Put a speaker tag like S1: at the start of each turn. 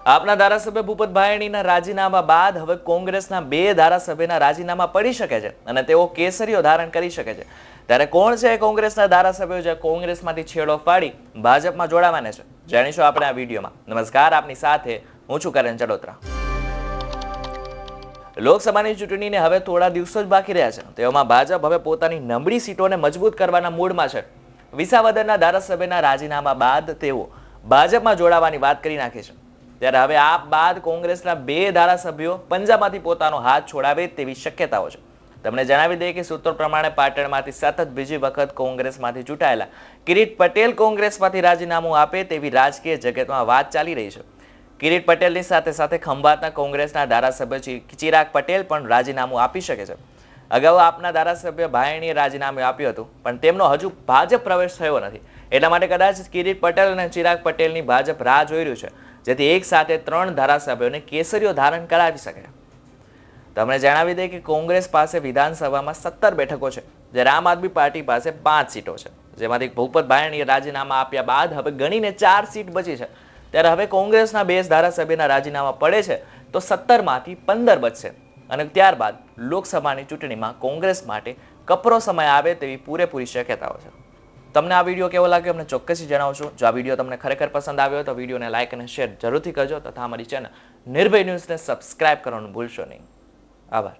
S1: આપના ધારાસભ્ય ભૂપત ભાયણીના રાજીનામા બાદ હવે કોંગ્રેસના 2 ધારાસભ્યના રાજીનામા પડી શકે છે અને તેઓ કેસરીઓ ધારણ કરી શકે છે. ત્યારે કોણ છે કોંગ્રેસના ધારાસભ્યો જે કોંગ્રેસમાંથી છેડો પાડી ભાજપમાં જોડાવાના છે, જાણીશું આપણે આ વિડીયોમાં. નમસ્કાર, આપની સાથે હું છું કરણ ચડોત્રા. લોકસભાની ચૂંટણીને હવે થોડા દિવસો જ બાકી રહ્યા છે. તેવામાં ભાજપ હવે પોતાની નબળી સીટોને મજબૂત કરવાના મૂડમાં છે. વિસાવદરના ધારાસભ્યના રાજીનામા બાદ તેઓ ભાજપમાં જોડાવાની વાત કરી નાખી છે. ત્યારે હવે આ બાદ કોંગ્રેસના 2 ધારાસભ્યો પંજાબમાંથી પોતાનો હાથ છોડાવે તેવી શક્યતાઓ છે. તમને જણાવી દઈએ કે સૂત્રો પ્રમાણે પાટણમાંથી સતત બીજી વખત કોંગ્રેસમાંથી ચૂંટાયેલા કિરીટ પટેલ કોંગ્રેસમાંથી રાજીનામું આપે તેવી રાજકીય જગતમાં વાત ચાલી રહી છે. કિરીટ પટેલની સાથે સાથે ખંભાતના કોંગ્રેસના ધારાસભ્ય ચિરાગ પટેલ પણ રાજીનામું આપી શકે છે. અગાઉ આપના ધારાસભ્ય ભાયણીએ રાજીનામું આપ્યું હતું, પણ તેમનો હજુ ભાજપ પ્રવેશ થયો નથી. એટલા માટે કદાચ કિરીટ પટેલ અને ચિરાગ પટેલની ભાજપ રાહ જોઈ રહ્યું છે, જેથી એક સાથે 3 ધારાસભ્યોને કેસરીઓ ધારણ કરાવી શકે. તમને જણાવી દઈએ કે કોંગ્રેસ પાસે વિધાનસભામાં 17 બેઠકો છે, જ્યારે આમ આદમી પાર્ટી પાસે 5 સીટો છે, જેમાંથી ભૂપત ભાયણીએ રાજીનામા આપ્યા બાદ હવે ગણીને 4 સીટ બચી છે. ત્યારે હવે કોંગ્રેસના 2 ધારાસભ્યના રાજીનામા પડે છે તો 17માંથી 15 બચશે અને ત્યારબાદ લોકસભાની ચૂંટણીમાં કોંગ્રેસ માટે કપરો સમય આવે તેવી પૂરેપૂરી શક્યતાઓ છે. તમને આ વિડીયો કેવો લાગ્યો અમને ચોક્કસથી જણાવશો. જો આ વિડીયો તમને ખરેખર પસંદ આવ્યો તો વિડીયોને લાઇક અને શેર જરૂરથી કરજો તથા અમારી ચેનલ નિર્ભય ન્યૂઝને સબસ્ક્રાઇબ કરવાનું ભૂલશો નહીં. આભાર.